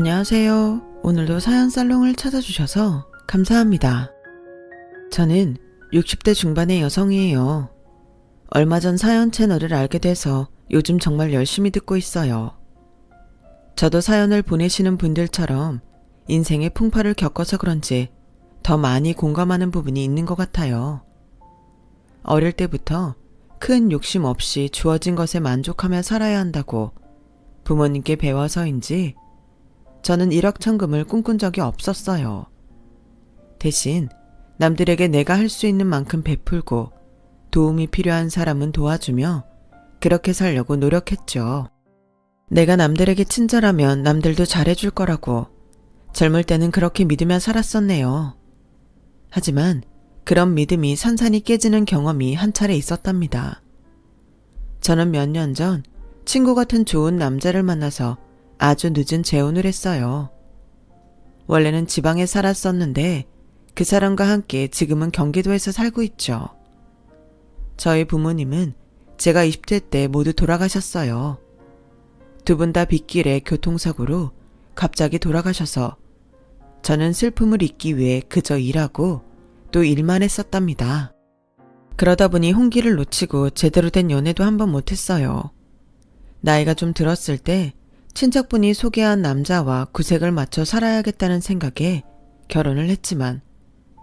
안녕하세요. 오늘도 사연 살롱을 찾아주셔서 감사합니다. 저는 60대 중반의 여성이에요. 얼마 전 사연 채널을 알게 돼서 요즘 정말 열심히 듣고 있어요. 저도 사연을 보내시는 분들처럼 인생의 풍파를 겪어서 그런지 더 많이 공감하는 부분이 있는 것 같아요. 어릴 때부터 큰 욕심 없이 주어진 것에 만족하며 살아야 한다고 부모님께 배워서인지 저는 일확천금을 꿈꾼 적이 없었어요. 대신 남들에게 내가 할 수 있는 만큼 베풀고 도움이 필요한 사람은 도와주며 그렇게 살려고 노력했죠. 내가 남들에게 친절하면 남들도 잘해줄 거라고 젊을 때는 그렇게 믿으며 살았었네요. 하지만 그런 믿음이 산산이 깨지는 경험이 한 차례 있었답니다. 저는 몇 년 전 친구 같은 좋은 남자를 만나서 아주 늦은 재혼을 했어요. 원래는 지방에 살았었는데 그 사람과 함께 지금은 경기도에서 살고 있죠. 저희 부모님은 제가 20대 때 모두 돌아가셨어요. 두 분 다 빗길에 교통사고로 갑자기 돌아가셔서 저는 슬픔을 잊기 위해 그저 일하고 또 일만 했었답니다. 그러다 보니 혼기를 놓치고 제대로 된 연애도 한번 못했어요. 나이가 좀 들었을 때 친척분이 소개한 남자와 구색을 맞춰 살아야겠다는 생각에 결혼을 했지만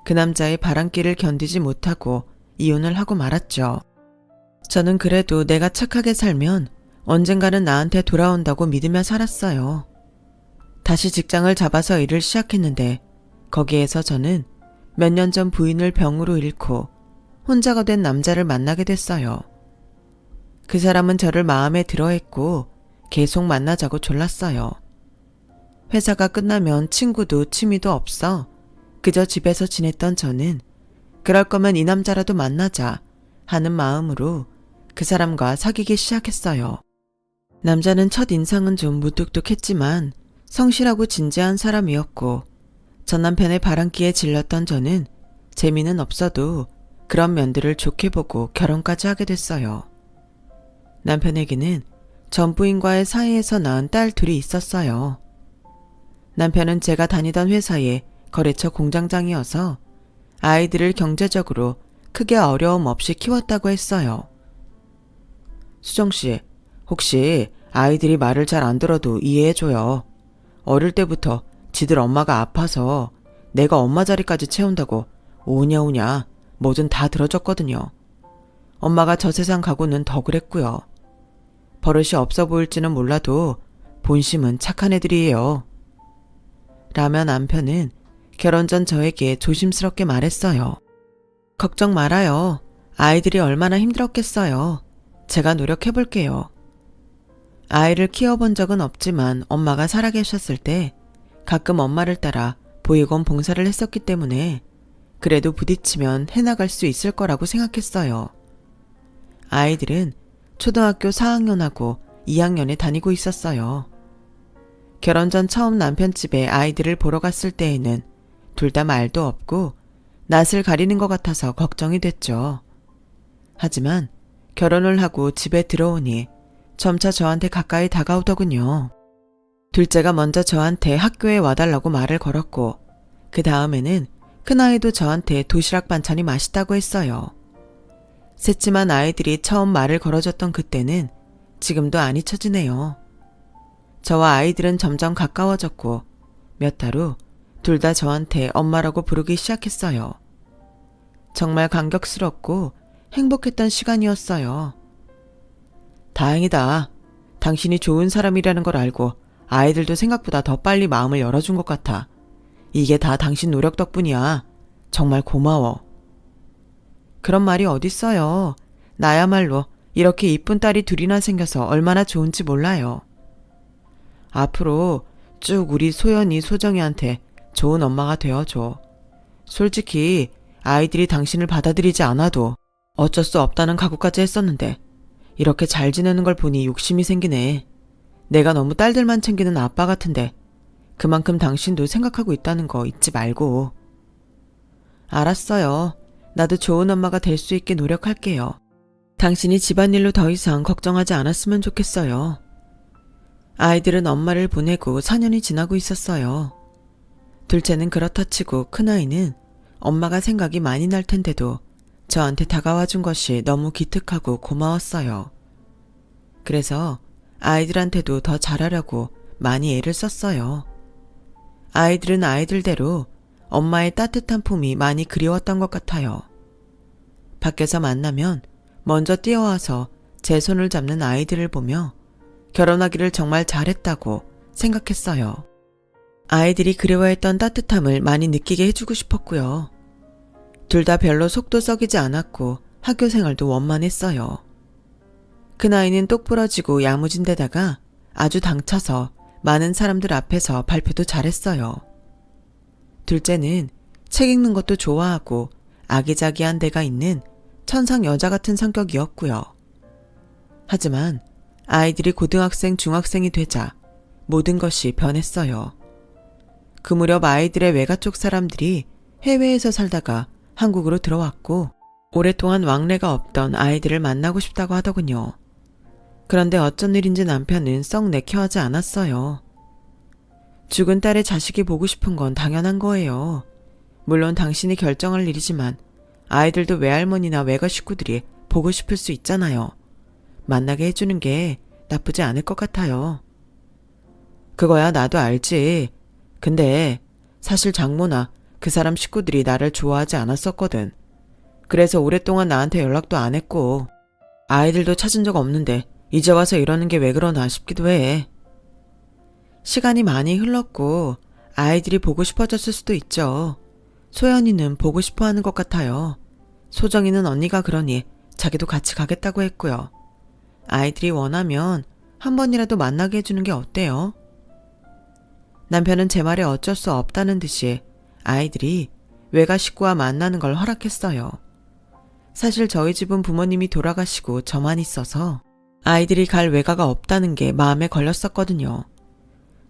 그 남자의 바람길을 견디지 못하고 이혼을 하고 말았죠. 저는 그래도 내가 착하게 살면 언젠가는 나한테 돌아온다고 믿으며 살았어요. 다시 직장을 잡아서 일을 시작했는데 거기에서 저는 몇 년 전 부인을 병으로 잃고 혼자가 된 남자를 만나게 됐어요. 그 사람은 저를 마음에 들어했고 계속 만나자고 졸랐어요. 회사가 끝나면 친구도 취미도 없어 그저 집에서 지냈던 저는 그럴 거면 이 남자라도 만나자 하는 마음으로 그 사람과 사귀기 시작했어요. 남자는 첫인상은 좀 무뚝뚝했지만 성실하고 진지한 사람이었고 전 남편의 바람기에 질렸던 저는 재미는 없어도 그런 면들을 좋게 보고 결혼까지 하게 됐어요. 남편에게는 전 부인과의 사이에서 낳은 딸 둘이 있었어요. 남편은 제가 다니던 회사의 거래처 공장장이어서 아이들을 경제적으로 크게 어려움 없이 키웠다고 했어요. 수정씨, 혹시 아이들이 말을 잘 안 들어도 이해해줘요. 어릴 때부터 지들 엄마가 아파서 내가 엄마 자리까지 채운다고 오냐오냐 뭐든 다 들어줬거든요. 엄마가 저 세상 가고는 더 그랬고요. 버릇이 없어 보일지는 몰라도 본심은 착한 애들이에요. 라며 남편은 결혼 전 저에게 조심스럽게 말했어요. 걱정 말아요. 아이들이 얼마나 힘들었겠어요. 제가 노력해볼게요. 아이를 키워본 적은 없지만 엄마가 살아계셨을 때 가끔 엄마를 따라 보육원 봉사를 했었기 때문에 그래도 부딪히면 해나갈 수 있을 거라고 생각했어요. 아이들은 초등학교 4학년하고 2학년에 다니고 있었어요. 결혼 전 처음 남편 집에 아이들을 보러 갔을 때에는 둘 다 말도 없고 낯을 가리는 것 같아서 걱정이 됐죠. 하지만 결혼을 하고 집에 들어오니 점차 저한테 가까이 다가오더군요. 둘째가 먼저 저한테 학교에 와달라고 말을 걸었고 그 다음에는 큰아이도 저한테 도시락 반찬이 맛있다고 했어요. 셋지만 아이들이 처음 말을 걸어줬던 그때는 지금도 안 잊혀지네요. 저와 아이들은 점점 가까워졌고 몇 달 후 둘 다 저한테 엄마라고 부르기 시작했어요. 정말 감격스럽고 행복했던 시간이었어요. 다행이다. 당신이 좋은 사람이라는 걸 알고 아이들도 생각보다 더 빨리 마음을 열어준 것 같아. 이게 다 당신 노력 덕분이야. 정말 고마워. 그런 말이 어딨어요. 나야말로 이렇게 이쁜 딸이 둘이나 생겨서 얼마나 좋은지 몰라요. 앞으로 쭉 우리 소연이 소정이한테 좋은 엄마가 되어줘. 솔직히 아이들이 당신을 받아들이지 않아도 어쩔 수 없다는 각오까지 했었는데 이렇게 잘 지내는 걸 보니 욕심이 생기네. 내가 너무 딸들만 챙기는 아빠 같은데 그만큼 당신도 생각하고 있다는 거 잊지 말고. 알았어요. 나도 좋은 엄마가 될 수 있게 노력할게요. 당신이 집안일로 더 이상 걱정하지 않았으면 좋겠어요. 아이들은 엄마를 보내고 4년이 지나고 있었어요. 둘째는 그렇다 치고 큰아이는 엄마가 생각이 많이 날 텐데도 저한테 다가와 준 것이 너무 기특하고 고마웠어요. 그래서 아이들한테도 더 잘하려고 많이 애를 썼어요. 아이들은 아이들대로 엄마의 따뜻한 품이 많이 그리웠던 것 같아요. 밖에서 만나면 먼저 뛰어와서 제 손을 잡는 아이들을 보며 결혼하기를 정말 잘했다고 생각했어요. 아이들이 그리워했던 따뜻함을 많이 느끼게 해주고 싶었고요. 둘 다 별로 속도 썩이지 않았고 학교 생활도 원만했어요. 큰아이는 똑부러지고 야무진 데다가 아주 당차서 많은 사람들 앞에서 발표도 잘했어요. 둘째는 책 읽는 것도 좋아하고 아기자기한 데가 있는 천상 여자 같은 성격이었고요. 하지만 아이들이 고등학생, 중학생이 되자 모든 것이 변했어요. 그 무렵 아이들의 외가 쪽 사람들이 해외에서 살다가 한국으로 들어왔고 오랫동안 왕래가 없던 아이들을 만나고 싶다고 하더군요. 그런데 어쩐 일인지 남편은 썩 내켜하지 않았어요. 죽은 딸의 자식이 보고 싶은 건 당연한 거예요. 물론 당신이 결정할 일이지만 아이들도 외할머니나 외가 식구들이 보고 싶을 수 있잖아요. 만나게 해주는 게 나쁘지 않을 것 같아요. 그거야 나도 알지. 근데 사실 장모나 그 사람 식구들이 나를 좋아하지 않았었거든. 그래서 오랫동안 나한테 연락도 안 했고 아이들도 찾은 적 없는데 이제 와서 이러는 게 왜 그러나 싶기도 해. 시간이 많이 흘렀고 아이들이 보고 싶어졌을 수도 있죠. 소연이는 보고 싶어 하는 것 같아요. 소정이는 언니가 그러니 자기도 같이 가겠다고 했고요. 아이들이 원하면 한 번이라도 만나게 해주는 게 어때요? 남편은 제 말에 어쩔 수 없다는 듯이 아이들이 외가 식구와 만나는 걸 허락했어요. 사실 저희 집은 부모님이 돌아가시고 저만 있어서 아이들이 갈 외가가 없다는 게 마음에 걸렸었거든요.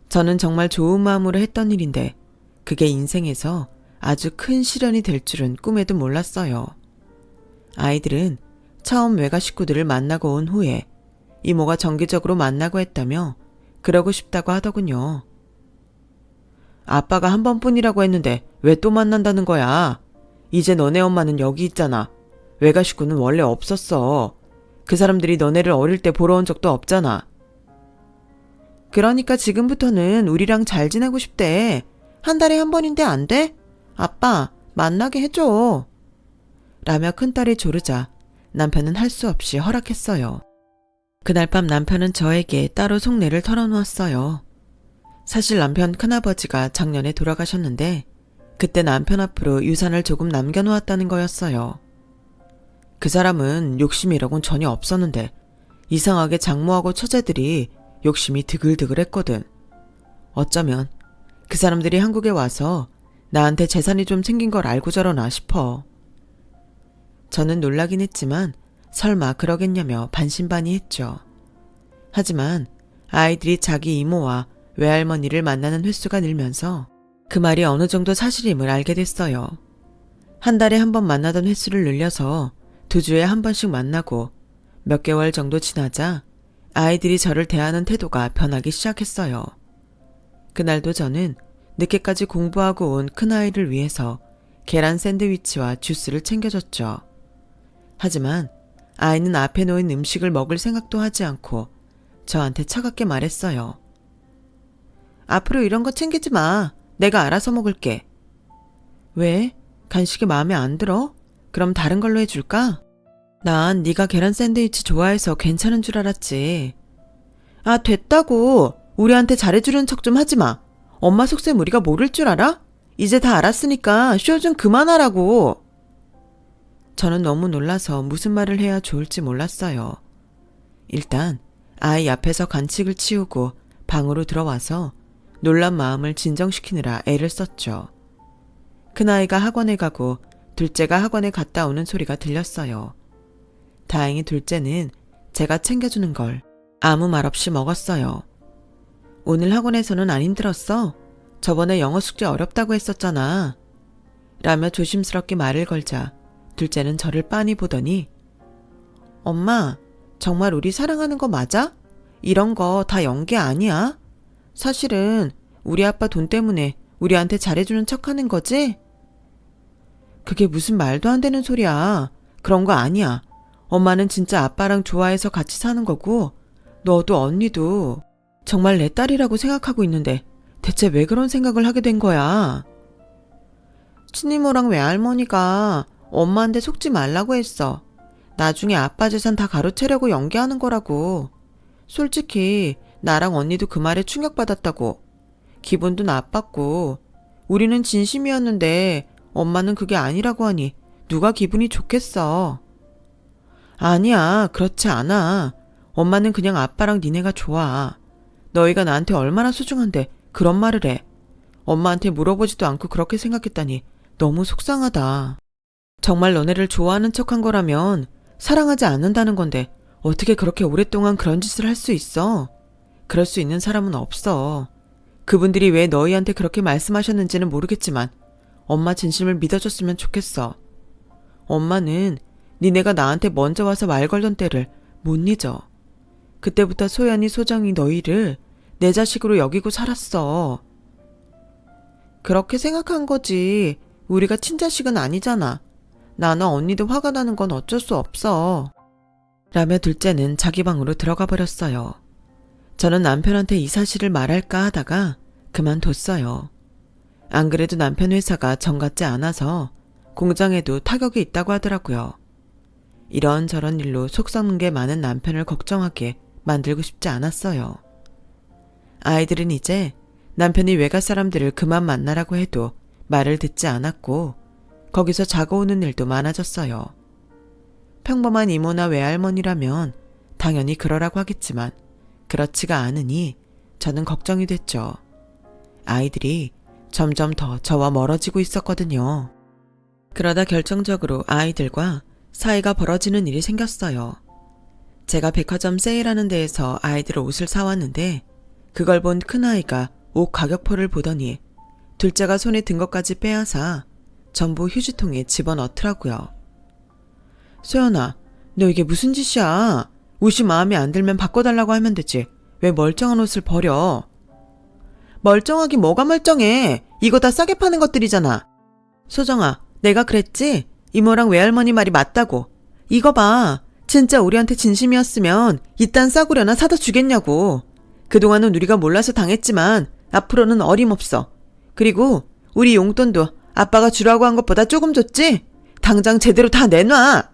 저는 정말 좋은 마음으로 했던 일인데 그게 인생에서 아주 큰 시련이 될 줄은 꿈에도 몰랐어요. 아이들은 처음 외가 식구들을 만나고 온 후에 이모가 정기적으로 만나고 했다며 그러고 싶다고 하더군요. 아빠가 한 번뿐이라고 했는데 왜 또 만난다는 거야? 이제 너네 엄마는 여기 있잖아. 외가 식구는 원래 없었어. 그 사람들이 너네를 어릴 때 보러 온 적도 없잖아. 그러니까 지금부터는 우리랑 잘 지내고 싶대. 한 달에 한 번인데 안 돼? 아빠, 만나게 해줘. 라며 큰딸이 조르자 남편은 할 수 없이 허락했어요. 그날 밤 남편은 저에게 따로 속내를 털어놓았어요. 사실 남편 큰아버지가 작년에 돌아가셨는데 그때 남편 앞으로 유산을 조금 남겨놓았다는 거였어요. 그 사람은 욕심이라곤 전혀 없었는데 이상하게 장모하고 처제들이 욕심이 드글드글했거든. 어쩌면 그 사람들이 한국에 와서 나한테 재산이 좀 생긴 걸 알고 저러나 싶어. 저는 놀라긴 했지만 설마 그러겠냐며 반신반의했죠. 하지만 아이들이 자기 이모와 외할머니를 만나는 횟수가 늘면서 그 말이 어느 정도 사실임을 알게 됐어요. 한 달에 한 번 만나던 횟수를 늘려서 2주에 한 번씩 만나고 몇 개월 정도 지나자 아이들이 저를 대하는 태도가 변하기 시작했어요. 그날도 저는 늦게까지 공부하고 온 큰아이를 위해서 계란 샌드위치와 주스를 챙겨줬죠. 하지만 아이는 앞에 놓인 음식을 먹을 생각도 하지 않고 저한테 차갑게 말했어요. 앞으로 이런 거 챙기지 마. 내가 알아서 먹을게. 왜? 간식이 마음에 안 들어? 그럼 다른 걸로 해줄까? 난 네가 계란 샌드위치 좋아해서 괜찮은 줄 알았지. 아, 됐다고. 우리한테 잘해주는 척 좀 하지 마. 엄마 속셈 우리가 모를 줄 알아? 이제 다 알았으니까 쇼 좀 그만하라고. 저는 너무 놀라서 무슨 말을 해야 좋을지 몰랐어요. 일단 아이 앞에서 간식을 치우고 방으로 들어와서 놀란 마음을 진정시키느라 애를 썼죠. 큰아이가 학원에 가고 둘째가 학원에 갔다 오는 소리가 들렸어요. 다행히 둘째는 제가 챙겨주는 걸 아무 말 없이 먹었어요. 오늘 학원에서는 안 힘들었어? 저번에 영어 숙제 어렵다고 했었잖아. 라며 조심스럽게 말을 걸자 둘째는 저를 빤히 보더니 엄마, 정말 우리 사랑하는 거 맞아? 이런 거 다 연기 아니야? 사실은 우리 아빠 돈 때문에 우리한테 잘해주는 척 하는 거지? 그게 무슨 말도 안 되는 소리야. 그런 거 아니야. 엄마는 진짜 아빠랑 좋아해서 같이 사는 거고, 너도 언니도 정말 내 딸이라고 생각하고 있는데 대체 왜 그런 생각을 하게 된 거야? 친이모랑 외할머니가 엄마한테 속지 말라고 했어. 나중에 아빠 재산 다 가로채려고 연기하는 거라고. 솔직히 나랑 언니도 그 말에 충격받았다고. 기분도 나빴고, 우리는 진심이었는데 엄마는 그게 아니라고 하니 누가 기분이 좋겠어. 아니야, 그렇지 않아. 엄마는 그냥 아빠랑 니네가 좋아. 너희가 나한테 얼마나 소중한데 그런 말을 해. 엄마한테 물어보지도 않고 그렇게 생각했다니 너무 속상하다. 정말 너네를 좋아하는 척한 거라면 사랑하지 않는다는 건데 어떻게 그렇게 오랫동안 그런 짓을 할 수 있어? 그럴 수 있는 사람은 없어. 그분들이 왜 너희한테 그렇게 말씀하셨는지는 모르겠지만 엄마 진심을 믿어줬으면 좋겠어. 엄마는 니네가 나한테 먼저 와서 말 걸던 때를 못 잊어. 그때부터 소연이 소정이 너희를 내 자식으로 여기고 살았어. 그렇게 생각한 거지. 우리가 친자식은 아니잖아. 나나 언니도 화가 나는 건 어쩔 수 없어. 라며 둘째는 자기 방으로 들어가 버렸어요. 저는 남편한테 이 사실을 말할까 하다가 그만뒀어요. 안 그래도 남편 회사가 정 같지 않아서 공장에도 타격이 있다고 하더라고요. 이런저런 일로 속 썩는 게 많은 남편을 걱정하게 만들고 싶지 않았어요. 아이들은 이제 남편이 외가 사람들을 그만 만나라고 해도 말을 듣지 않았고 거기서 자고 오는 일도 많아졌어요. 평범한 이모나 외할머니라면 당연히 그러라고 하겠지만 그렇지가 않으니 저는 걱정이 됐죠. 아이들이 점점 더 저와 멀어지고 있었거든요. 그러다 결정적으로 아이들과 사이가 벌어지는 일이 생겼어요. 제가 백화점 세일하는 데에서 아이들 옷을 사왔는데 그걸 본 큰아이가 옷 가격표를 보더니 둘째가 손에 든 것까지 빼앗아 전부 휴지통에 집어넣더라고요. 소연아, 너 이게 무슨 짓이야? 옷이 마음에 안 들면 바꿔달라고 하면 되지. 왜 멀쩡한 옷을 버려? 멀쩡하긴 뭐가 멀쩡해. 이거 다 싸게 파는 것들이잖아. 소정아, 내가 그랬지? 이모랑 외할머니 말이 맞다고. 이거 봐. 진짜 우리한테 진심이었으면 이딴 싸구려나 사다 주겠냐고. 그동안은 우리가 몰라서 당했지만 앞으로는 어림없어. 그리고 우리 용돈도 아빠가 주라고 한 것보다 조금 줬지? 당장 제대로 다 내놔.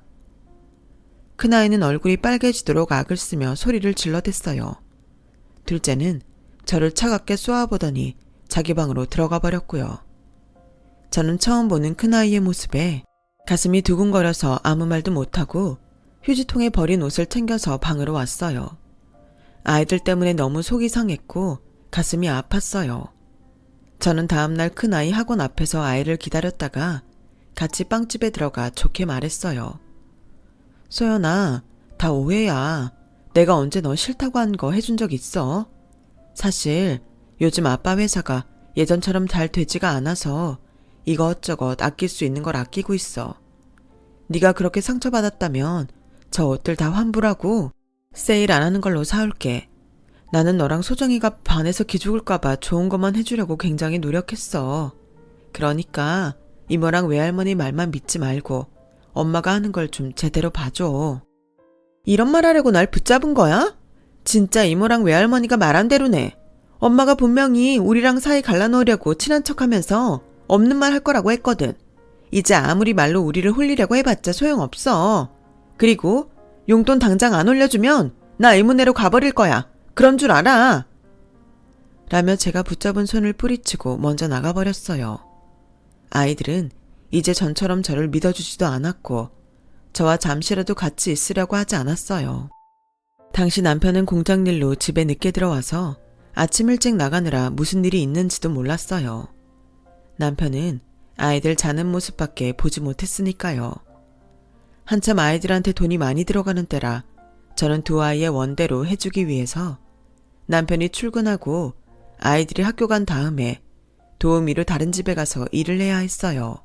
큰아이는 얼굴이 빨개지도록 악을 쓰며 소리를 질러댔어요. 둘째는 저를 차갑게 쏘아보더니 자기 방으로 들어가 버렸고요. 저는 처음 보는 큰아이의 모습에 가슴이 두근거려서 아무 말도 못하고 휴지통에 버린 옷을 챙겨서 방으로 왔어요. 아이들 때문에 너무 속이 상했고 가슴이 아팠어요. 저는 다음날 큰아이 학원 앞에서 아이를 기다렸다가 같이 빵집에 들어가 좋게 말했어요. 소연아, 다 오해야. 내가 언제 너 싫다고 한 거 해준 적 있어? 사실 요즘 아빠 회사가 예전처럼 잘 되지가 않아서 이것저것 아낄 수 있는 걸 아끼고 있어. 네가 그렇게 상처받았다면 저 옷들 다 환불하고 세일 안 하는 걸로 사올게. 나는 너랑 소정이가 반해서 기죽을까봐 좋은 것만 해주려고 굉장히 노력했어. 그러니까 이모랑 외할머니 말만 믿지 말고 엄마가 하는 걸 좀 제대로 봐줘. 이런 말 하려고 날 붙잡은 거야? 진짜 이모랑 외할머니가 말한 대로네. 엄마가 분명히 우리랑 사이 갈라놓으려고 친한 척하면서 없는 말 할 거라고 했거든. 이제 아무리 말로 우리를 홀리려고 해봤자 소용없어. 그리고 용돈 당장 안 올려주면 나 의문회로 가버릴 거야. 그런 줄 알아. 라며 제가 붙잡은 손을 뿌리치고 먼저 나가버렸어요. 아이들은 이제 전처럼 저를 믿어주지도 않았고 저와 잠시라도 같이 있으려고 하지 않았어요. 당시 남편은 공장 일로 집에 늦게 들어와서 아침 일찍 나가느라 무슨 일이 있는지도 몰랐어요. 남편은 아이들 자는 모습밖에 보지 못했으니까요. 한참 아이들한테 돈이 많이 들어가는 때라 저는 두 아이의 원대로 해주기 위해서 남편이 출근하고 아이들이 학교 간 다음에 도우미로 다른 집에 가서 일을 해야 했어요.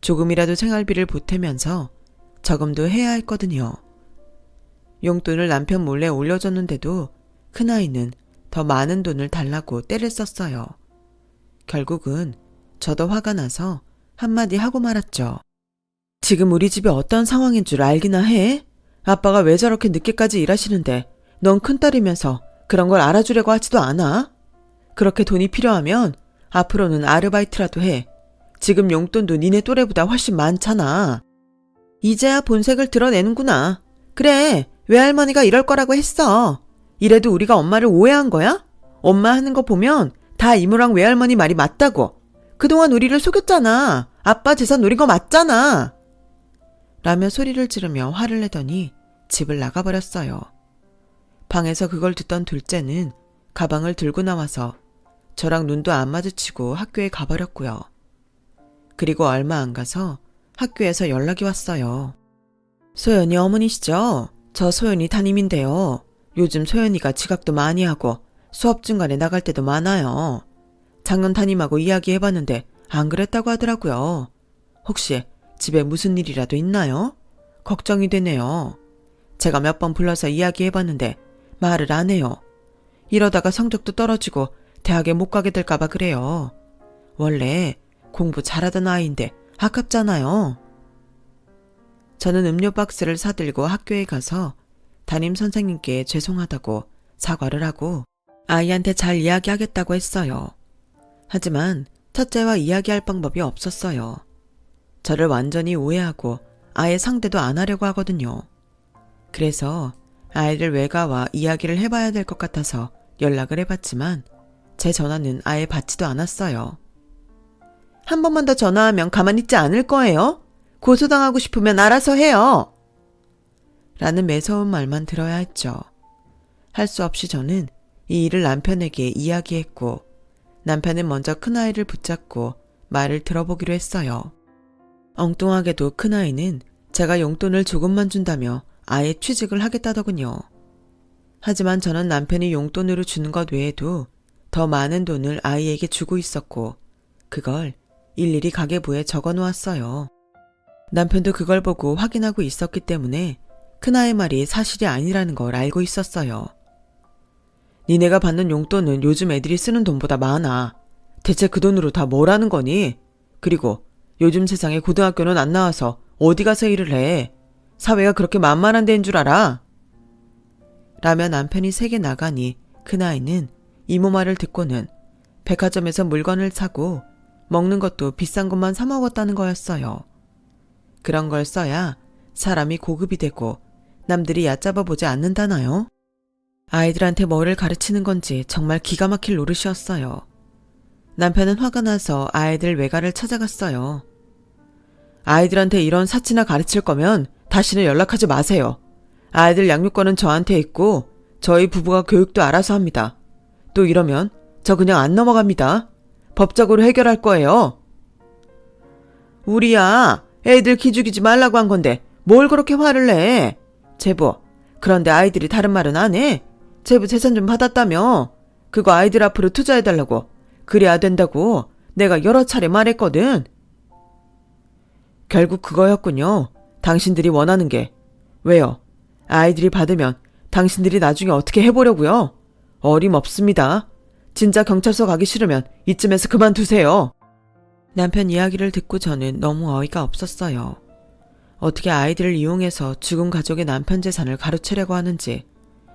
조금이라도 생활비를 보태면서 저금도 해야 했거든요. 용돈을 남편 몰래 올려줬는데도 큰아이는 더 많은 돈을 달라고 떼를 썼어요. 결국은 저도 화가 나서 한마디 하고 말았죠. 지금 우리 집이 어떤 상황인 줄 알기나 해? 아빠가 왜 저렇게 늦게까지 일하시는데 넌 큰딸이면서 그런 걸 알아주려고 하지도 않아? 그렇게 돈이 필요하면 앞으로는 아르바이트라도 해. 지금 용돈도 니네 또래보다 훨씬 많잖아. 이제야 본색을 드러내는구나. 그래, 외할머니가 이럴 거라고 했어. 이래도 우리가 엄마를 오해한 거야? 엄마 하는 거 보면 다 이모랑 외할머니 말이 맞다고. 그동안 우리를 속였잖아. 아빠 재산 노린 거 맞잖아. 라며 소리를 지르며 화를 내더니 집을 나가버렸어요. 방에서 그걸 듣던 둘째는 가방을 들고 나와서 저랑 눈도 안 마주치고 학교에 가버렸고요. 그리고 얼마 안 가서 학교에서 연락이 왔어요. 소연이 어머니시죠? 저 소연이 담임인데요. 요즘 소연이가 지각도 많이 하고 수업 중간에 나갈 때도 많아요. 작년 담임하고 이야기해봤는데 안 그랬다고 하더라고요. 혹시 집에 무슨 일이라도 있나요? 걱정이 되네요. 제가 몇 번 불러서 이야기해봤는데 말을 안 해요. 이러다가 성적도 떨어지고 대학에 못 가게 될까봐 그래요. 원래 공부 잘하던 아이인데 아깝잖아요. 저는 음료 박스를 사들고 학교에 가서 담임 선생님께 죄송하다고 사과를 하고 아이한테 잘 이야기하겠다고 했어요. 하지만 첫째와 이야기할 방법이 없었어요. 저를 완전히 오해하고 아예 상대도 안 하려고 하거든요. 그래서 아이를 외가와 이야기를 해봐야 될 것 같아서 연락을 해봤지만 제 전화는 아예 받지도 않았어요. 한 번만 더 전화하면 가만히 있지 않을 거예요. 고소당하고 싶으면 알아서 해요. 라는 매서운 말만 들어야 했죠. 할 수 없이 저는 이 일을 남편에게 이야기했고 남편은 먼저 큰아이를 붙잡고 말을 들어보기로 했어요. 엉뚱하게도 큰아이는 제가 용돈을 조금만 준다며 아예 취직을 하겠다더군요. 하지만 저는 남편이 용돈으로 주는 것 외에도 더 많은 돈을 아이에게 주고 있었고 그걸 일일이 가계부에 적어 놓았어요. 남편도 그걸 보고 확인하고 있었기 때문에 큰아이 말이 사실이 아니라는 걸 알고 있었어요. 니네가 받는 용돈은 요즘 애들이 쓰는 돈보다 많아. 대체 그 돈으로 다 뭘 하는 거니? 그리고 요즘 세상에 고등학교는 안 나와서 어디 가서 일을 해? 사회가 그렇게 만만한 데인 줄 알아? 라며 남편이 세게 나가니 큰아이는 이모 말을 듣고는 백화점에서 물건을 사고 먹는 것도 비싼 것만 사 먹었다는 거였어요. 그런 걸 써야 사람이 고급이 되고 남들이 얕잡아 보지 않는다나요? 아이들한테 뭐를 가르치는 건지 정말 기가 막힐 노릇이었어요. 남편은 화가 나서 아이들 외가를 찾아갔어요. 아이들한테 이런 사치나 가르칠 거면 다시는 연락하지 마세요. 아이들 양육권은 저한테 있고 저희 부부가 교육도 알아서 합니다. 또 이러면 저 그냥 안 넘어갑니다. 법적으로 해결할 거예요. 우리야 애들 기죽이지 말라고 한 건데 뭘 그렇게 화를 내? 제부, 그런데 아이들이 다른 말은 안 해? 제부 재산 좀 받았다며? 그거 아이들 앞으로 투자해달라고. 그래야 된다고 내가 여러 차례 말했거든. 결국 그거였군요. 당신들이 원하는 게. 왜요? 아이들이 받으면 당신들이 나중에 어떻게 해보려고요? 어림없습니다. 진짜 경찰서 가기 싫으면 이쯤에서 그만두세요. 남편 이야기를 듣고 저는 너무 어이가 없었어요. 어떻게 아이들을 이용해서 죽은 가족의 남편 재산을 가로채려고 하는지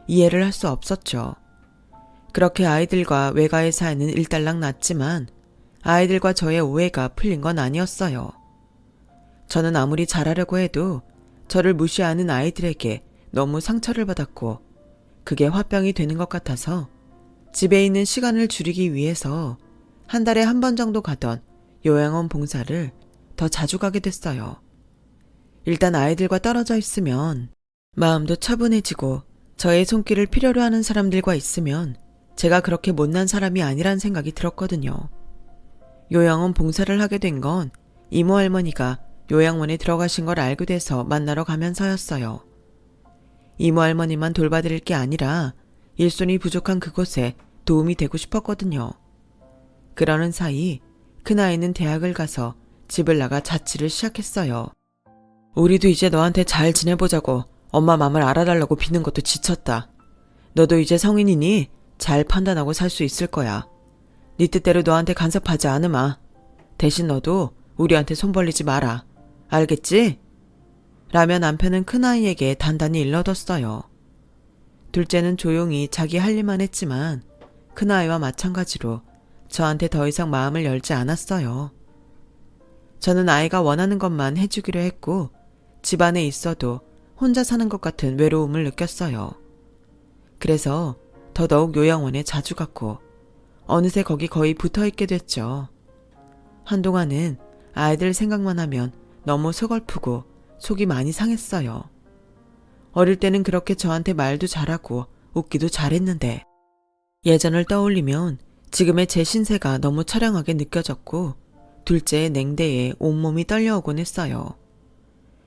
이해를 할 수 없었죠. 그렇게 아이들과 외가의 사이는 일단락 났지만 아이들과 저의 오해가 풀린 건 아니었어요. 저는 아무리 잘하려고 해도 저를 무시하는 아이들에게 너무 상처를 받았고 그게 화병이 되는 것 같아서 집에 있는 시간을 줄이기 위해서 한 달에 한 번 정도 가던 요양원 봉사를 더 자주 가게 됐어요. 일단 아이들과 떨어져 있으면 마음도 차분해지고 저의 손길을 필요로 하는 사람들과 있으면 제가 그렇게 못난 사람이 아니란 생각이 들었거든요. 요양원 봉사를 하게 된 건 이모 할머니가 요양원에 들어가신 걸 알게 돼서 만나러 가면서였어요. 이모 할머니만 돌봐드릴 게 아니라 일손이 부족한 그곳에 도움이 되고 싶었거든요. 그러는 사이 큰아이는 대학을 가서 집을 나가 자취를 시작했어요. 우리도 이제 너한테 잘 지내보자고 엄마 맘을 알아달라고 비는 것도 지쳤다. 너도 이제 성인이니 잘 판단하고 살 수 있을 거야. 네 뜻대로 너한테 간섭하지 않으마. 대신 너도 우리한테 손 벌리지 마라. 알겠지? 라며 남편은 큰아이에게 단단히 일러뒀어요. 둘째는 조용히 자기 할 일만 했지만 큰아이와 마찬가지로 저한테 더 이상 마음을 열지 않았어요. 저는 아이가 원하는 것만 해주기로 했고 집안에 있어도 혼자 사는 것 같은 외로움을 느꼈어요. 그래서 더더욱 요양원에 자주 갔고 어느새 거기 거의 붙어있게 됐죠. 한동안은 아이들 생각만 하면 너무 서글프고 속이 많이 상했어요. 어릴 때는 그렇게 저한테 말도 잘하고 웃기도 잘했는데 예전을 떠올리면 지금의 제 신세가 너무 처량하게 느껴졌고 둘째의 냉대에 온몸이 떨려오곤 했어요.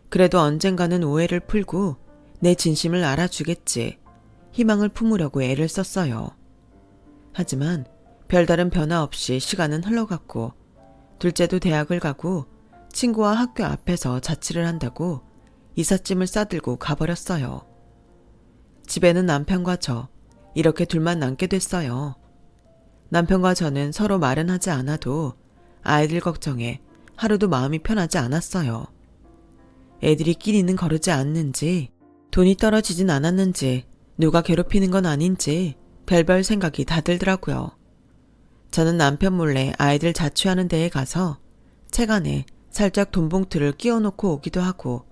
그래도 언젠가는 오해를 풀고 내 진심을 알아주겠지 희망을 품으려고 애를 썼어요. 하지만 별다른 변화 없이 시간은 흘러갔고 둘째도 대학을 가고 친구와 학교 앞에서 자취를 한다고 이삿짐을 싸들고 가버렸어요. 집에는 남편과 저 이렇게 둘만 남게 됐어요. 남편과 저는 서로 말은 하지 않아도 아이들 걱정에 하루도 마음이 편하지 않았어요. 애들이 끼리는 거르지 않는지 돈이 떨어지진 않았는지 누가 괴롭히는 건 아닌지 별별 생각이 다 들더라고요. 저는 남편 몰래 아이들 자취하는 데에 가서 책 안에 살짝 돈 봉투를 끼워놓고 오기도 하고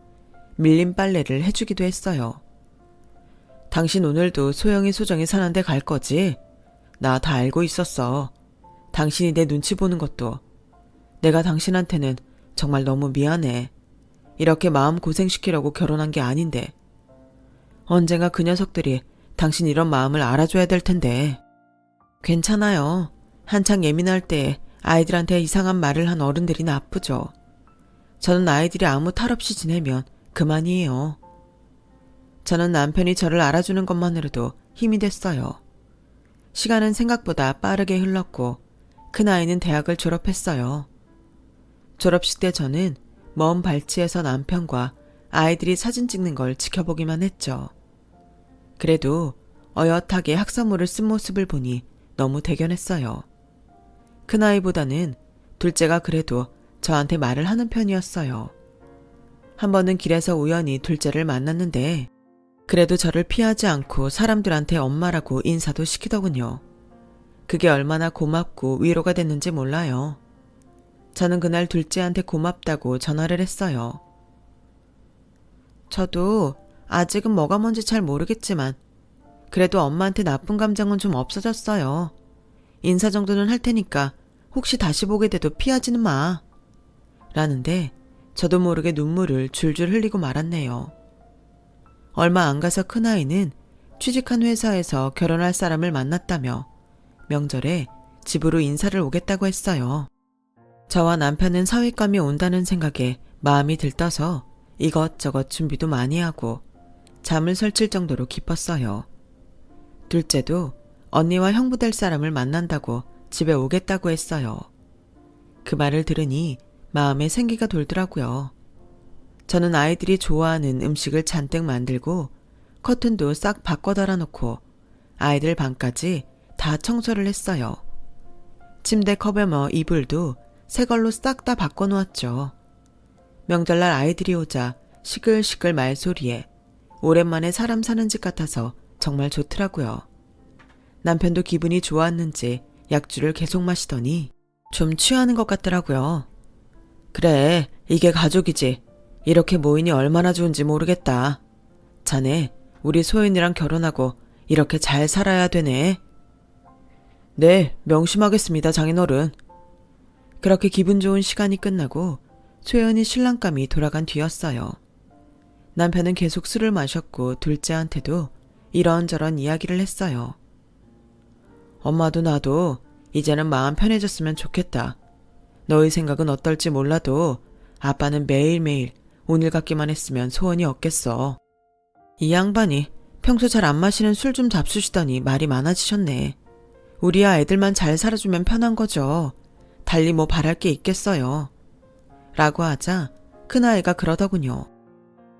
밀린 빨래를 해주기도 했어요. 당신 오늘도 소영이 소정이 사는 데 갈 거지? 나 다 알고 있었어. 당신이 내 눈치 보는 것도. 내가 당신한테는 정말 너무 미안해. 이렇게 마음 고생시키려고 결혼한 게 아닌데. 언젠가 그 녀석들이 당신 이런 마음을 알아줘야 될 텐데. 괜찮아요. 한창 예민할 때 아이들한테 이상한 말을 한 어른들이 나쁘죠. 저는 아이들이 아무 탈 없이 지내면 그만이에요. 저는 남편이 저를 알아주는 것만으로도 힘이 됐어요. 시간은 생각보다 빠르게 흘렀고 큰아이는 대학을 졸업했어요. 졸업식 때 저는 먼 발치에서 남편과 아이들이 사진 찍는 걸 지켜보기만 했죠. 그래도 어엿하게 학사모를 쓴 모습을 보니 너무 대견했어요. 큰아이보다는 둘째가 그래도 저한테 말을 하는 편이었어요. 한 번은 길에서 우연히 둘째를 만났는데 그래도 저를 피하지 않고 사람들한테 엄마라고 인사도 시키더군요. 그게 얼마나 고맙고 위로가 됐는지 몰라요. 저는 그날 둘째한테 고맙다고 전화를 했어요. 저도 아직은 뭐가 뭔지 잘 모르겠지만 그래도 엄마한테 나쁜 감정은 좀 없어졌어요. 인사 정도는 할 테니까 혹시 다시 보게 돼도 피하지는 마. 라는데 저도 모르게 눈물을 줄줄 흘리고 말았네요. 얼마 안 가서 큰아이는 취직한 회사에서 결혼할 사람을 만났다며 명절에 집으로 인사를 오겠다고 했어요. 저와 남편은 사윗감이 온다는 생각에 마음이 들떠서 이것저것 준비도 많이 하고 잠을 설칠 정도로 기뻤어요. 둘째도 언니와 형부 될 사람을 만난다고 집에 오겠다고 했어요. 그 말을 들으니 마음에 생기가 돌더라고요. 저는 아이들이 좋아하는 음식을 잔뜩 만들고 커튼도 싹 바꿔 달아놓고 아이들 방까지 다 청소를 했어요. 침대 커버머 이불도 새 걸로 싹 다 바꿔놓았죠. 명절날 아이들이 오자 시끌시끌 말소리에 오랜만에 사람 사는 집 같아서 정말 좋더라고요. 남편도 기분이 좋았는지 약주를 계속 마시더니 좀 취하는 것 같더라고요. 그래, 이게 가족이지. 이렇게 모이니 얼마나 좋은지 모르겠다. 자네, 우리 소연이랑 결혼하고 이렇게 잘 살아야 되네. 네, 명심하겠습니다, 장인어른. 그렇게 기분 좋은 시간이 끝나고 소연이 신랑감이 돌아간 뒤였어요. 남편은 계속 술을 마셨고 둘째한테도 이런저런 이야기를 했어요. 엄마도 나도 이제는 마음 편해졌으면 좋겠다. 너희 생각은 어떨지 몰라도 아빠는 매일매일 오늘 같기만 했으면 소원이 없겠어. 이 양반이 평소 잘 안 마시는 술 좀 잡수시더니 말이 많아지셨네. 우리야 애들만 잘 살아주면 편한 거죠. 달리 뭐 바랄 게 있겠어요. 라고 하자 큰아이가 그러더군요.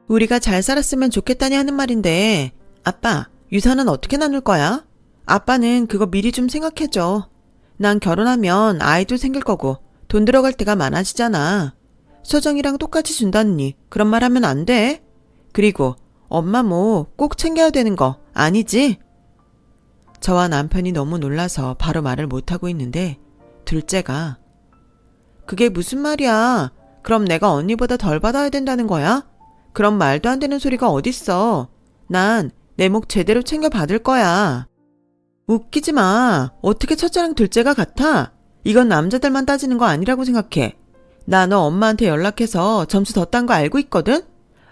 우리가 잘 살았으면 좋겠다니 하는 말인데, 아빠, 유산은 어떻게 나눌 거야? 아빠는 그거 미리 좀 생각해줘. 난 결혼하면 아이도 생길 거고 돈 들어갈 때가 많아지잖아. 소정이랑 똑같이 준다느니 그런 말 하면 안 돼. 그리고 엄마 뭐 꼭 챙겨야 되는 거 아니지? 저와 남편이 너무 놀라서 바로 말을 못하고 있는데 둘째가 그게 무슨 말이야? 그럼 내가 언니보다 덜 받아야 된다는 거야? 그런 말도 안 되는 소리가 어딨어. 난 내 목 제대로 챙겨 받을 거야. 웃기지 마. 어떻게 첫째랑 둘째가 같아? 이건 남자들만 따지는 거 아니라고 생각해. 나 너 엄마한테 연락해서 점수 더 딴 거 알고 있거든?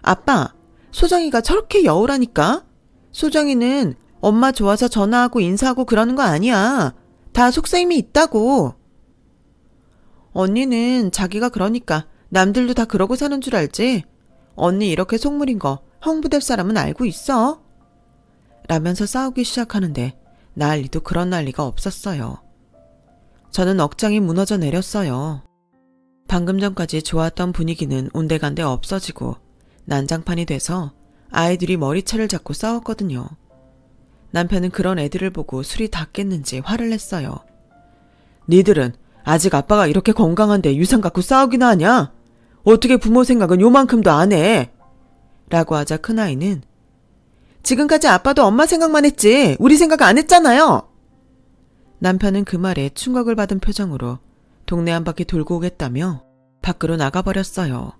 아빠, 소정이가 저렇게 여우라니까? 소정이는 엄마 좋아서 전화하고 인사하고 그러는 거 아니야. 다 속셈이 있다고. 언니는 자기가 그러니까 남들도 다 그러고 사는 줄 알지? 언니 이렇게 속물인 거 형부될 사람은 알고 있어? 라면서 싸우기 시작하는데 난리도 그런 난리가 없었어요. 저는 억장이 무너져 내렸어요. 방금 전까지 좋았던 분위기는 온데간데 없어지고 난장판이 돼서 아이들이 머리채를 잡고 싸웠거든요. 남편은 그런 애들을 보고 술이 다 깼는지 화를 냈어요. 니들은 아직 아빠가 이렇게 건강한데 유산 갖고 싸우기나 하냐? 어떻게 부모 생각은 요만큼도 안 해? 라고 하자 큰아이는 지금까지 아빠도 엄마 생각만 했지 우리 생각 안 했잖아요. 남편은 그 말에 충격을 받은 표정으로 동네 한 바퀴 돌고 오겠다며 밖으로 나가버렸어요.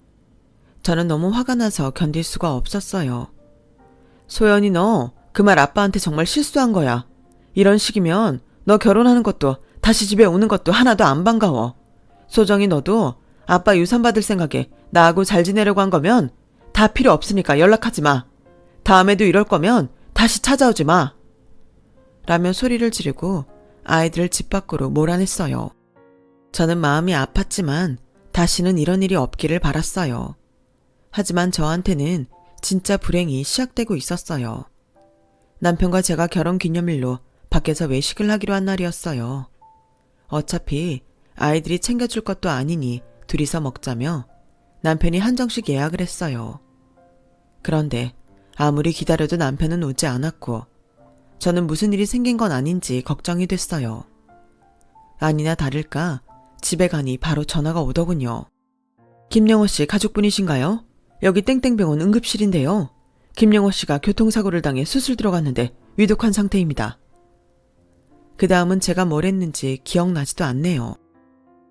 저는 너무 화가 나서 견딜 수가 없었어요. 소연이 너 그 말 아빠한테 정말 실수한 거야. 이런 식이면 너 결혼하는 것도 다시 집에 오는 것도 하나도 안 반가워. 소정이 너도 아빠 유산 받을 생각에 나하고 잘 지내려고 한 거면 다 필요 없으니까 연락하지 마. 다음에도 이럴 거면 다시 찾아오지 마. 라며 소리를 지르고 아이들을 집 밖으로 몰아냈어요. 저는 마음이 아팠지만 다시는 이런 일이 없기를 바랐어요. 하지만 저한테는 진짜 불행이 시작되고 있었어요. 남편과 제가 결혼기념일로 밖에서 외식을 하기로 한 날이었어요. 어차피 아이들이 챙겨줄 것도 아니니 둘이서 먹자며 남편이 한정식 예약을 했어요. 그런데 아무리 기다려도 남편은 오지 않았고 저는 무슨 일이 생긴 건 아닌지 걱정이 됐어요. 아니나 다를까 집에 가니 바로 전화가 오더군요. 김영호 씨 가족분이신가요? 여기 땡땡병원 응급실인데요. 김영호 씨가 교통사고를 당해 수술 들어갔는데 위독한 상태입니다. 그 다음은 제가 뭘 했는지 기억나지도 않네요.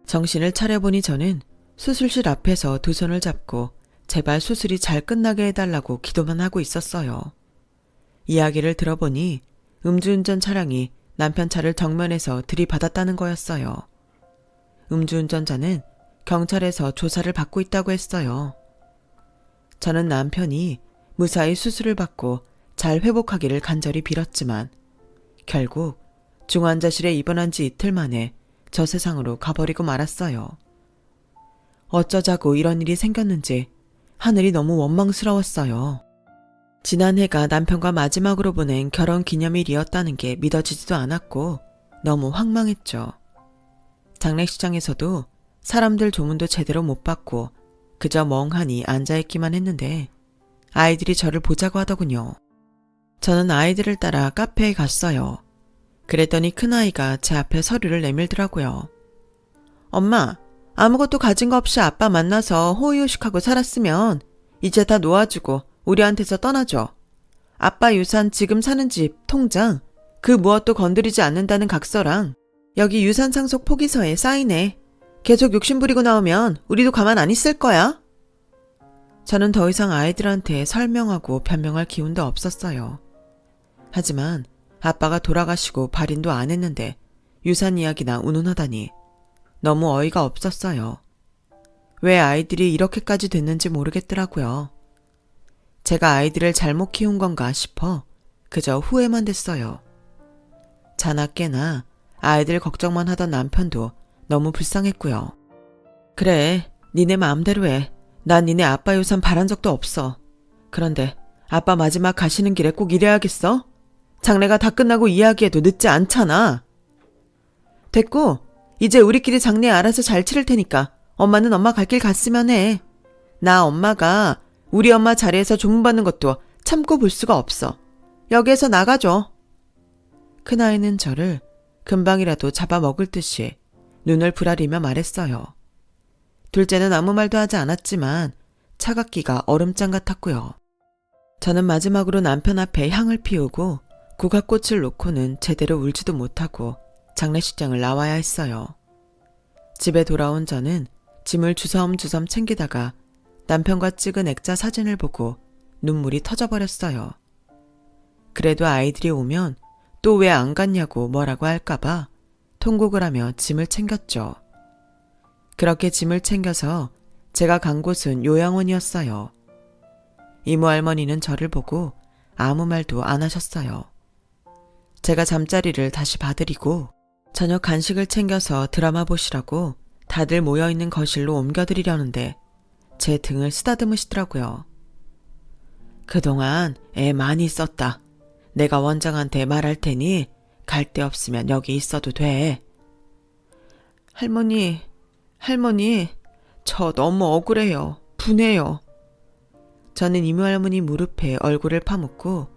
정신을 차려보니 저는 수술실 앞에서 두 손을 잡고 제발 수술이 잘 끝나게 해달라고 기도만 하고 있었어요. 이야기를 들어보니 음주운전 차량이 남편 차를 정면에서 들이받았다는 거였어요. 음주운전자는 경찰에서 조사를 받고 있다고 했어요. 저는 남편이 무사히 수술을 받고 잘 회복하기를 간절히 빌었지만 결국 중환자실에 입원한 지 이틀 만에 저 세상으로 가버리고 말았어요. 어쩌자고 이런 일이 생겼는지 하늘이 너무 원망스러웠어요. 지난해가 남편과 마지막으로 보낸 결혼기념일이었다는 게 믿어지지도 않았고 너무 황망했죠. 장례식장에서도 사람들 조문도 제대로 못 받고 그저 멍하니 앉아있기만 했는데 아이들이 저를 보자고 하더군요. 저는 아이들을 따라 카페에 갔어요. 그랬더니 큰아이가 제 앞에 서류를 내밀더라고요. 엄마, 아무것도 가진 거 없이 아빠 만나서 호의호식하고 살았으면 이제 다 놓아주고 우리한테서 떠나줘. 아빠 유산 지금 사는 집, 통장, 그 무엇도 건드리지 않는다는 각서랑 여기 유산 상속 포기서에 사인해. 계속 욕심부리고 나오면 우리도 가만 안 있을 거야. 저는 더 이상 아이들한테 설명하고 변명할 기운도 없었어요. 하지만 아빠가 돌아가시고 발인도 안 했는데 유산 이야기나 운운하다니 너무 어이가 없었어요. 왜 아이들이 이렇게까지 됐는지 모르겠더라고요. 제가 아이들을 잘못 키운 건가 싶어 그저 후회만 됐어요. 자나 깨나 아이들 걱정만 하던 남편도 너무 불쌍했고요. 그래, 니네 마음대로 해. 난 니네 아빠 유산 바란 적도 없어. 그런데 아빠 마지막 가시는 길에 꼭 이래야겠어? 장례가 다 끝나고 이야기해도 늦지 않잖아. 됐고, 이제 우리끼리 장례 알아서 잘 치를 테니까 엄마는 엄마 갈 길 갔으면 해. 나 엄마가 우리 엄마 자리에서 조문받는 것도 참고 볼 수가 없어. 여기에서 나가줘. 큰아이는 저를 금방이라도 잡아먹을 듯이 눈을 부라리며 말했어요. 둘째는 아무 말도 하지 않았지만 차갑기가 얼음장 같았고요. 저는 마지막으로 남편 앞에 향을 피우고 국화꽃을 놓고는 제대로 울지도 못하고 장례식장을 나와야 했어요. 집에 돌아온 저는 짐을 주섬주섬 챙기다가 남편과 찍은 액자 사진을 보고 눈물이 터져버렸어요. 그래도 아이들이 오면 또 왜 안 갔냐고 뭐라고 할까봐 통곡을 하며 짐을 챙겼죠. 그렇게 짐을 챙겨서 제가 간 곳은 요양원이었어요. 이모 할머니는 저를 보고 아무 말도 안 하셨어요. 제가 잠자리를 다시 봐드리고 저녁 간식을 챙겨서 드라마 보시라고 다들 모여있는 거실로 옮겨드리려는데 제 등을 쓰다듬으시더라고요. 그동안 애 많이 썼다. 내가 원장한테 말할 테니 갈 데 없으면 여기 있어도 돼. 할머니, 저 너무 억울해요. 분해요. 저는 이모 할머니 무릎에 얼굴을 파묻고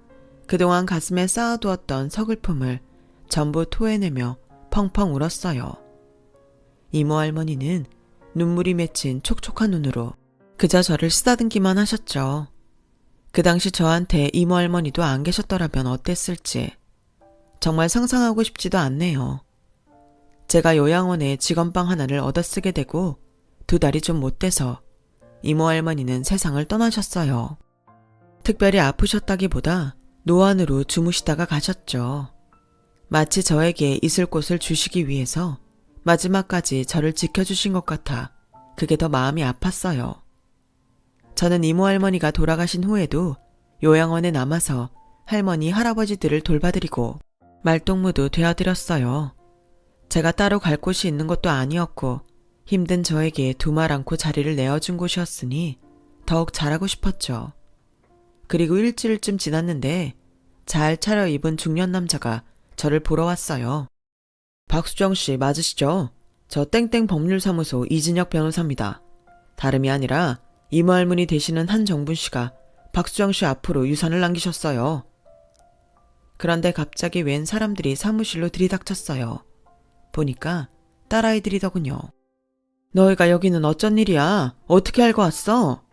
그동안 가슴에 쌓아두었던 서글픔을 전부 토해내며 펑펑 울었어요. 이모 할머니는 눈물이 맺힌 촉촉한 눈으로 그저 저를 쓰다듬기만 하셨죠. 그 당시 저한테 이모 할머니도 안 계셨더라면 어땠을지 정말 상상하고 싶지도 않네요. 제가 요양원에 직원방 하나를 얻어쓰게 되고 2달이 좀 못 돼서 이모 할머니는 세상을 떠나셨어요. 특별히 아프셨다기보다 노안으로 주무시다가 가셨죠. 마치 저에게 있을 곳을 주시기 위해서 마지막까지 저를 지켜주신 것 같아 그게 더 마음이 아팠어요. 저는 이모 할머니가 돌아가신 후에도 요양원에 남아서 할머니, 할아버지들을 돌봐드리고 말동무도 되어드렸어요. 제가 따로 갈 곳이 있는 것도 아니었고 힘든 저에게 두말 않고 자리를 내어준 곳이었으니 더욱 잘하고 싶었죠. 그리고 일주일쯤 지났는데 잘 차려입은 중년 남자가 저를 보러 왔어요. 박수정 씨 맞으시죠? 저 땡땡 법률사무소 이진혁 변호사입니다. 다름이 아니라 이모 할머니 되시는 한정분 씨가 박수정 씨 앞으로 유산을 남기셨어요. 그런데 갑자기 웬 사람들이 사무실로 들이닥쳤어요. 보니까 딸아이들이더군요. 너희가 여기는 어쩐 일이야? 어떻게 알고 왔어?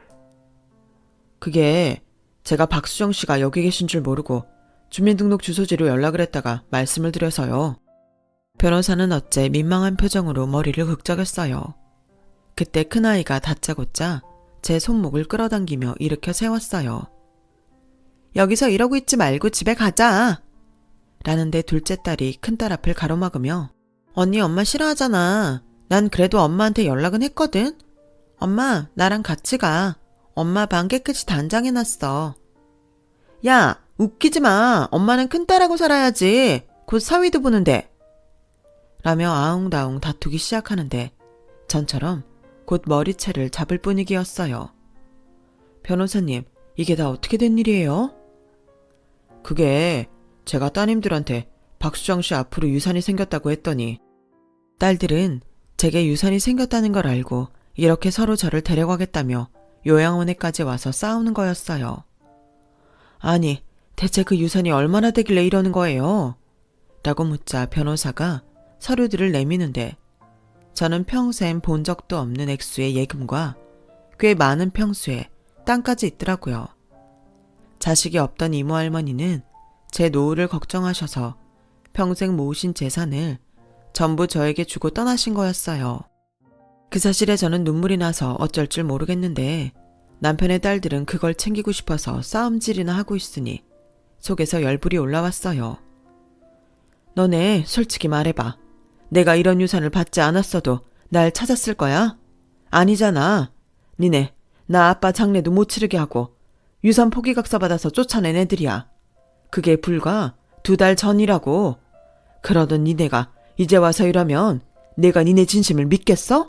그게 제가 박수정 씨가 여기 계신 줄 모르고 주민등록 주소지로 연락을 했다가 말씀을 드려서요. 변호사는 어째 민망한 표정으로 머리를 긁적였어요. 그때 큰아이가 다짜고짜 제 손목을 끌어당기며 일으켜 세웠어요. 여기서 이러고 있지 말고 집에 가자. 라는데 둘째 딸이 큰딸 앞을 가로막으며 언니 엄마 싫어하잖아. 난 그래도 엄마한테 연락은 했거든. 엄마 나랑 같이 가. 엄마 방 깨끗이 단장해놨어. 야 웃기지 마. 엄마는 큰딸하고 살아야지. 곧 사위도 보는데. 라며 아웅다웅 다투기 시작하는데 전처럼 곧 머리채를 잡을 분위기였어요. 변호사님 이게 다 어떻게 된 일이에요? 그게 제가 따님들한테 박수정 씨 앞으로 유산이 생겼다고 했더니 딸들은 제게 유산이 생겼다는 걸 알고 이렇게 서로 저를 데려가겠다며 요양원에까지 와서 싸우는 거였어요. 아니 대체 그 유산이 얼마나 되길래 이러는 거예요? 라고 묻자 변호사가 서류들을 내미는데 저는 평생 본 적도 없는 액수의 예금과 꽤 많은 평수의 땅까지 있더라고요. 자식이 없던 이모 할머니는 제 노후를 걱정하셔서 평생 모으신 재산을 전부 저에게 주고 떠나신 거였어요. 그 사실에 저는 눈물이 나서 어쩔 줄 모르겠는데 남편의 딸들은 그걸 챙기고 싶어서 싸움질이나 하고 있으니 속에서 열불이 올라왔어요. 너네 솔직히 말해봐. 내가 이런 유산을 받지 않았어도 날 찾았을 거야? 아니잖아. 니네 나 아빠 장례도 못 치르게 하고 유산 포기각서 받아서 쫓아낸 애들이야. 그게 불과 2달 전이라고. 그러던 니네가 이제 와서 이러면 내가 니네 진심을 믿겠어?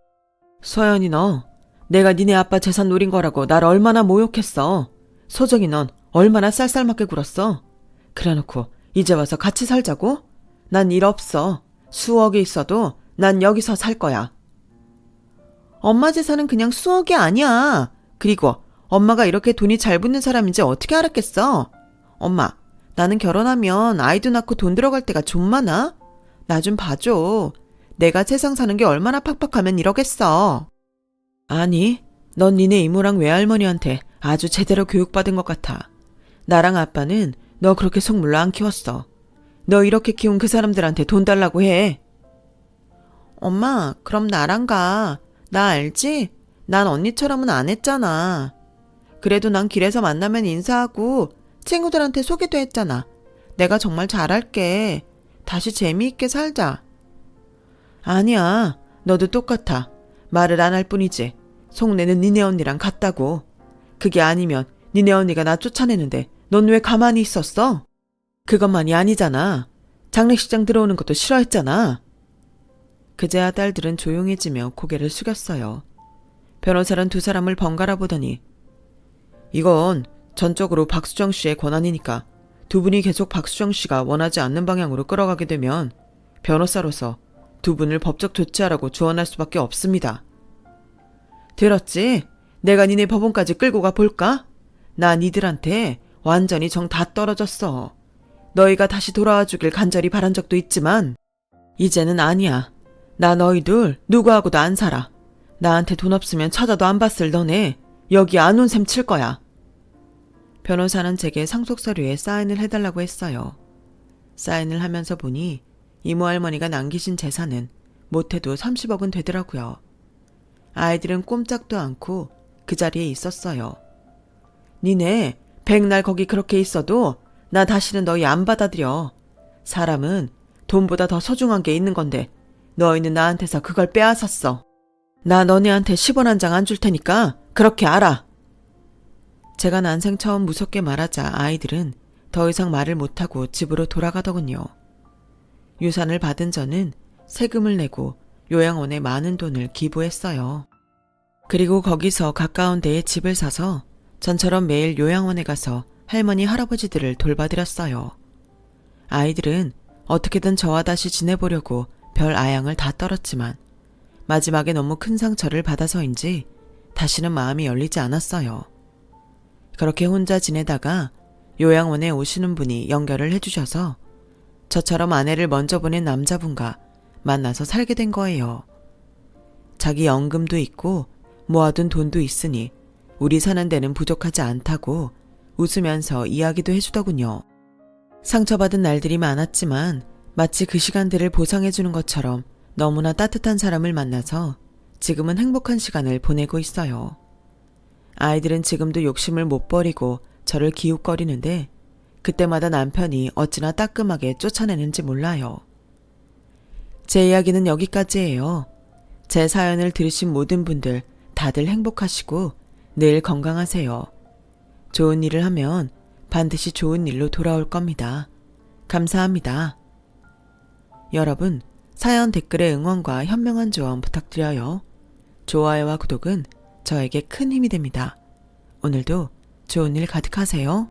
서연이 너 내가 니네 아빠 재산 노린 거라고 날 얼마나 모욕했어. 소정이 넌 얼마나 쌀쌀맞게 굴었어. 그래놓고 이제 와서 같이 살자고? 난 일 없어. 수억이 있어도 난 여기서 살 거야. 엄마 재산은 그냥 수억이 아니야. 그리고 엄마가 이렇게 돈이 잘 붙는 사람인지 어떻게 알았겠어? 엄마, 나는 결혼하면 아이도 낳고 돈 들어갈 때가 좀 많아? 나 좀 봐줘. 내가 세상 사는 게 얼마나 팍팍하면 이러겠어. 아니, 넌 니네 이모랑 외할머니한테 아주 제대로 교육받은 것 같아. 나랑 아빠는 너 그렇게 속 물러 안 키웠어. 너 이렇게 키운 그 사람들한테 돈 달라고 해. 엄마, 그럼 나랑 가. 나 알지? 난 언니처럼은 안 했잖아. 그래도 난 길에서 만나면 인사하고 친구들한테 소개도 했잖아. 내가 정말 잘할게. 다시 재미있게 살자. 아니야. 너도 똑같아. 말을 안 할 뿐이지. 속내는 니네 언니랑 같다고. 그게 아니면 니네 언니가 나 쫓아내는데 넌 왜 가만히 있었어? 그것만이 아니잖아. 장례식장 들어오는 것도 싫어했잖아. 그제야 딸들은 조용해지며 고개를 숙였어요. 변호사는 두 사람을 번갈아 보더니 이건 전적으로 박수정 씨의 권한이니까 두 분이 계속 박수정 씨가 원하지 않는 방향으로 끌어가게 되면 변호사로서 두 분을 법적 조치하라고 조언할 수밖에 없습니다. 들었지? 내가 니네 법원까지 끌고 가 볼까? 나 니들한테 완전히 정 다 떨어졌어. 너희가 다시 돌아와 주길 간절히 바란 적도 있지만 이제는 아니야. 나 너희들 누구하고도 안 살아. 나한테 돈 없으면 찾아도 안 봤을 너네 여기 안 온 셈 칠 거야. 변호사는 제게 상속서류에 사인을 해달라고 했어요. 사인을 하면서 보니 이모 할머니가 남기신 재산은 못해도 30억은 되더라고요. 아이들은 꼼짝도 않고 그 자리에 있었어요. 니네 백날 거기 그렇게 있어도 나 다시는 너희 안 받아들여. 사람은 돈보다 더 소중한 게 있는 건데 너희는 나한테서 그걸 빼앗았어. 나 너네한테 10원 한 장 안 줄 테니까 그렇게 알아. 제가 난생 처음 무섭게 말하자 아이들은 더 이상 말을 못하고 집으로 돌아가더군요. 유산을 받은 저는 세금을 내고 요양원에 많은 돈을 기부했어요. 그리고 거기서 가까운 데에 집을 사서 전처럼 매일 요양원에 가서 할머니 할아버지들을 돌봐드렸어요. 아이들은 어떻게든 저와 다시 지내보려고 별 아양을 다 떨었지만 마지막에 너무 큰 상처를 받아서인지 다시는 마음이 열리지 않았어요. 그렇게 혼자 지내다가 요양원에 오시는 분이 연결을 해주셔서 저처럼 아내를 먼저 보낸 남자분과 만나서 살게 된 거예요. 자기 연금도 있고 모아둔 돈도 있으니 우리 사는 데는 부족하지 않다고 웃으면서 이야기도 해주더군요. 상처받은 날들이 많았지만 마치 그 시간들을 보상해주는 것처럼 너무나 따뜻한 사람을 만나서 지금은 행복한 시간을 보내고 있어요. 아이들은 지금도 욕심을 못 버리고 저를 기웃거리는데 그때마다 남편이 어찌나 따끔하게 쫓아내는지 몰라요. 제 이야기는 여기까지예요. 제 사연을 들으신 모든 분들 다들 행복하시고 늘 건강하세요. 좋은 일을 하면 반드시 좋은 일로 돌아올 겁니다. 감사합니다. 여러분, 사연 댓글에 응원과 현명한 조언 부탁드려요. 좋아요와 구독은 저에게 큰 힘이 됩니다. 오늘도 좋은 일 가득하세요.